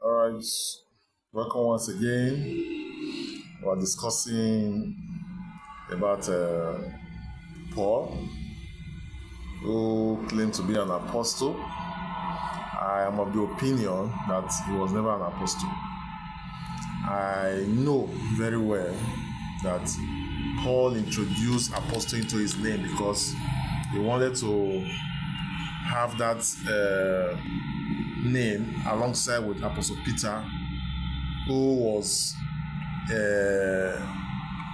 Alright, welcome once again. We're discussing about Paul, who claimed to be an apostle. I am of the opinion that he was never an apostle. I know very well that Paul introduced apostle into his name because he wanted to have that name alongside with Apostle Peter, who was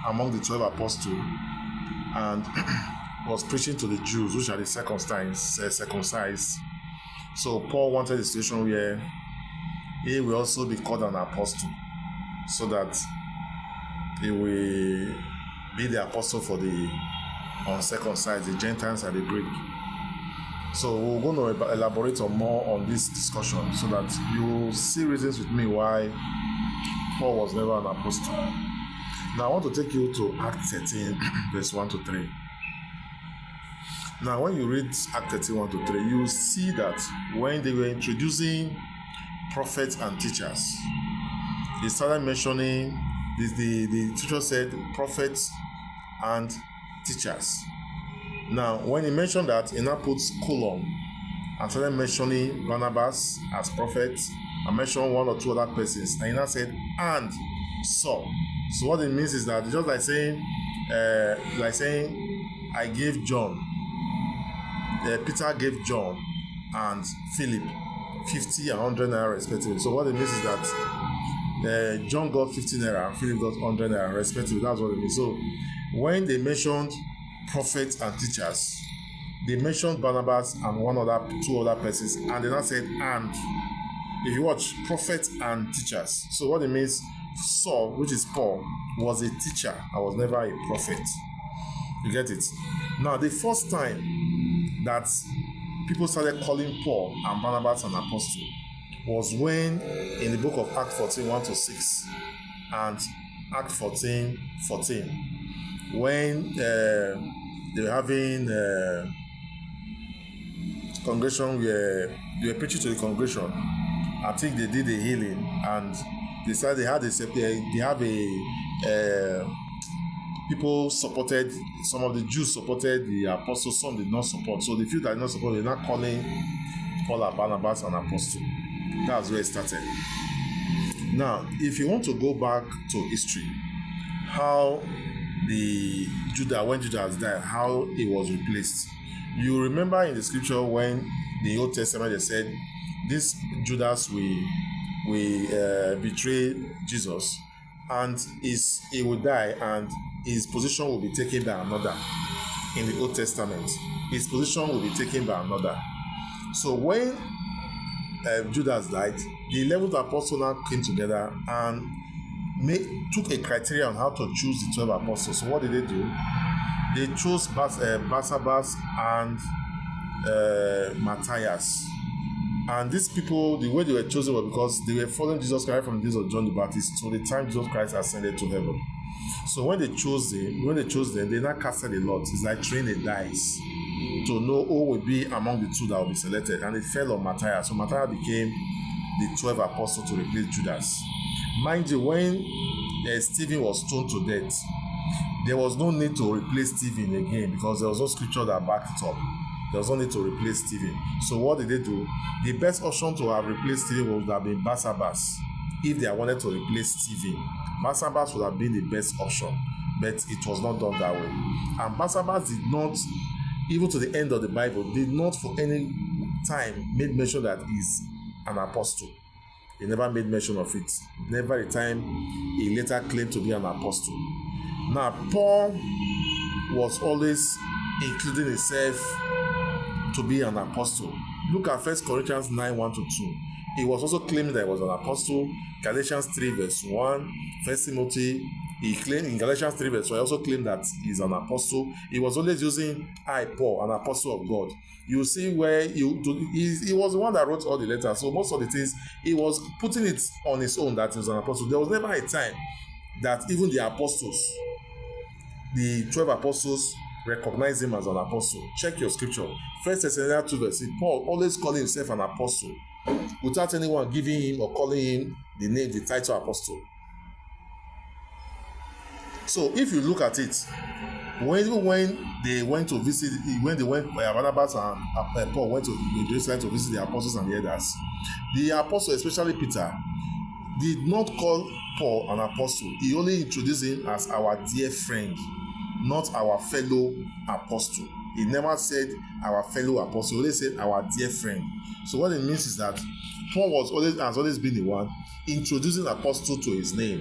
among the 12 apostles and was preaching to the Jews, which are the circumcised. So Paul wanted a situation where he will also be called an apostle, so that he will be the apostle for the uncircumcised, the Gentiles and the Greek. So we're going to elaborate on more on this discussion so that you see reasons with me why Paul was never an apostle. Now I want to take you to Acts 13, verse 1 to 3. Now when you read Acts 13, 1 to 3, you see that when they were introducing prophets and teachers, they started mentioning, the teacher said prophets and teachers. Now, when he mentioned that, he now puts colon and started mentioning Barnabas as prophet and mentioned one or two other persons. And he now said, and Saul. So what it means is that just like saying, I gave John, Peter gave John and Philip 50 and 100 naira respectively. So what it means is that John got 50 naira and Philip got 100 naira respectively. That's what it means. So when they mentioned prophets and teachers, they mentioned Barnabas and two other persons, and they now said, and if you watch, prophets and teachers. So what it means, Saul, which is Paul, was a teacher. I was never a prophet. You get it? Now, the first time that people started calling Paul and Barnabas an apostle was when in the book of Acts 14, 1 to 6 and Acts 14, 14. When they were having congregation, they were preaching to the congregation. I think they did a healing, and they said people supported, some of the Jews supported the apostles, some did not support. So the few that did not support, they're not calling Paul and Barnabas an apostle. That's where it started. Now, if you want to go back to history, how when Judas died, how he was replaced. You remember in the scripture when the Old Testament they said this Judas will betray Jesus, and he will die, and his position will be taken by another. In the Old Testament, his position will be taken by another. So when Judas died, the 11th apostle now came together and took a criteria on how to choose the 12 apostles. So what did they do? They chose Barnabas and Matthias. And these people, the way they were chosen was because they were following Jesus Christ from the days of John the Baptist to the time Jesus Christ ascended to heaven. So when they chose them, they now casted a lot. It's like throwing a dice to know who will be among the two that will be selected. And it fell on Matthias. So Matthias became the 12 apostles to replace Judas. Mind you, when Stephen was stoned to death, there was no need to replace Stephen again because there was no scripture that backed it up. There was no need to replace Stephen. So what did they do? The best option to have replaced Stephen would have been Barnabas. If they wanted to replace Stephen, Barnabas would have been the best option, but it was not done that way. And Barnabas did not, even to the end of the Bible, did not for any time make mention that he's an apostle. He never made mention of it. Never a time he later claimed to be an apostle. Now, Paul was always including himself to be an apostle. Look at 1 Corinthians 9, 1 to 2. He was also claiming that he was an apostle. Galatians 3, verse 1. 1 Timothy, he claimed in Galatians 3, verse 1, he also claimed that he's an apostle. He was always using I, Paul, an apostle of God. You see where he was the one that wrote all the letters. So most of the things, he was putting it on his own that he was an apostle. There was never a time that even the apostles, the 12 apostles, recognized him as an apostle. Check your scripture. 1 Thessalonians 2 verse 6. Paul always called himself an apostle. without anyone giving him or calling him the title apostle. So if you look at it, when they went to visit, Barnabas and Paul went to Jerusalem to visit the apostles and the elders, the apostle, especially Peter, did not call Paul an apostle. He only introduced him as our dear friend, not our fellow apostle. He never said our fellow apostle. He only said our dear friend. So what it means is that Paul has always been the one introducing apostle to his name.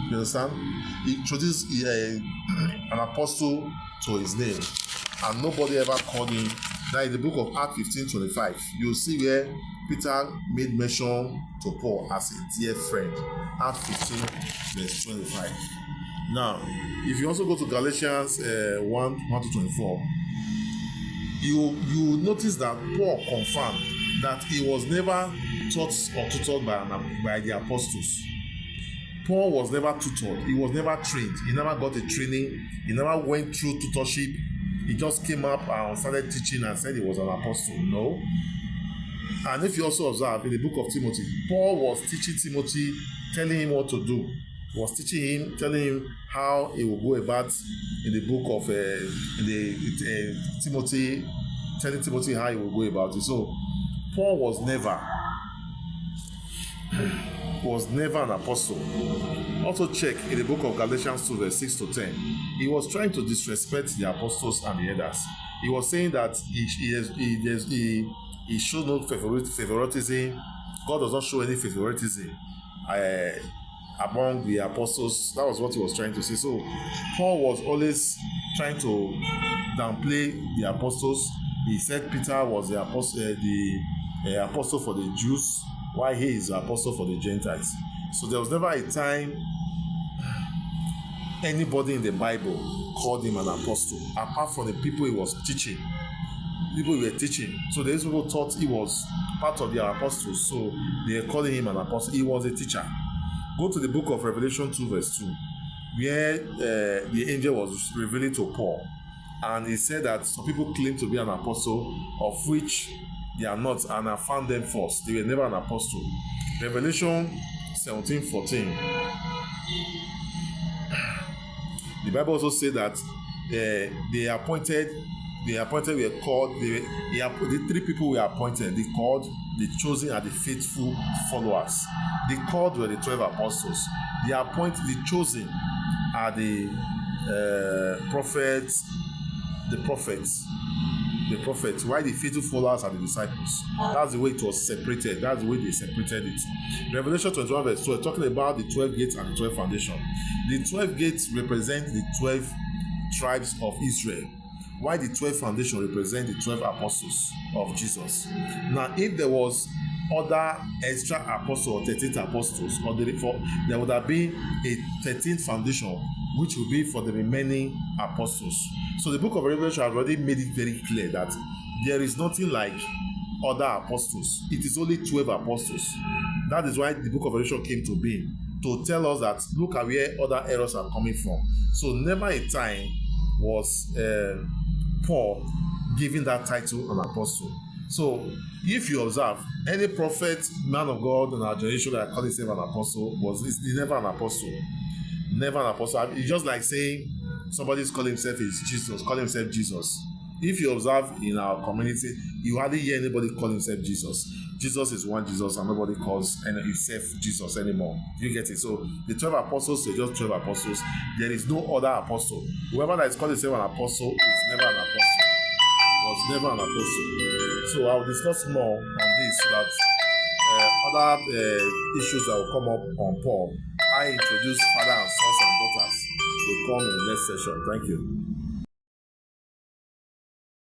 You understand? He introduced an apostle to his name, and nobody ever called him. Now in the book of Acts 15:25, you'll see where Peter made mention to Paul as a dear friend. Acts 15:25. Now, if you also go to Galatians 1:1-24, you notice that Paul confirmed that he was never taught or tutored by the apostles. Paul was never tutored. He was never trained. He never got a training. He never went through tutorship. He just came up and started teaching and said he was an apostle. No. And if you also observe in the book of Timothy, Paul was teaching Timothy, telling him what to do. He was teaching him, telling him how he will go about in the book of Timothy, telling Timothy how he will go about it. So Paul was never an apostle. Also check in the book of Galatians 2:6-10. He was trying to disrespect the apostles and the elders. He was saying that he showed no favoritism. God does not show any favoritism among the apostles. That was what he was trying to say. So Paul was always trying to downplay the apostles. He said Peter was the apostle for the Jews, while he is the apostle for the Gentiles. So there was never a time anybody in the Bible called him an apostle, apart from the people he was teaching. People were teaching. So these people thought he was part of the apostles, so they were calling him an apostle. He was a teacher. Go to the book of Revelation 2:2, where the angel was revealing to Paul, and he said that some people claim to be an apostle, of which they are not, and I found them false. They were never an apostle. Revelation 17:14. The Bible also said that the three people were appointed. They called, the chosen are the faithful followers. The called were the 12 apostles. The chosen are the prophets, while the faithful followers are the disciples. That's the way it was separated. That's the way they separated it. Revelation 21:12, talking about the 12 gates and the 12 foundation. The 12 gates represent the 12 tribes of Israel, while the 12 foundation represent the 12 apostles of Jesus. Now, if there was other extra apostles or 13th apostles, there would have been a 13th foundation, which will be for the remaining apostles. So the book of Revelation has already made it very clear that there is nothing like other apostles. It is only 12 apostles. That is why the book of Revelation came to be, to tell us that look at where other errors are coming from. So never a time was Paul giving that title an apostle. So if you observe, any prophet, man of God in our generation that called himself an apostle is never an apostle. Never an apostle. It's just like saying somebody's calling himself Jesus. If you observe in our community, you hardly hear anybody call himself Jesus. Jesus is one Jesus, and nobody calls himself Jesus anymore. You get it? So the 12 apostles are just 12 apostles. There is no other apostle. Whoever that is called himself an apostle is never an apostle. Was never an apostle. So I will discuss more on this, so that other issues that will come up on Paul. I introduce father and sons and daughters will come in the next session. Thank you.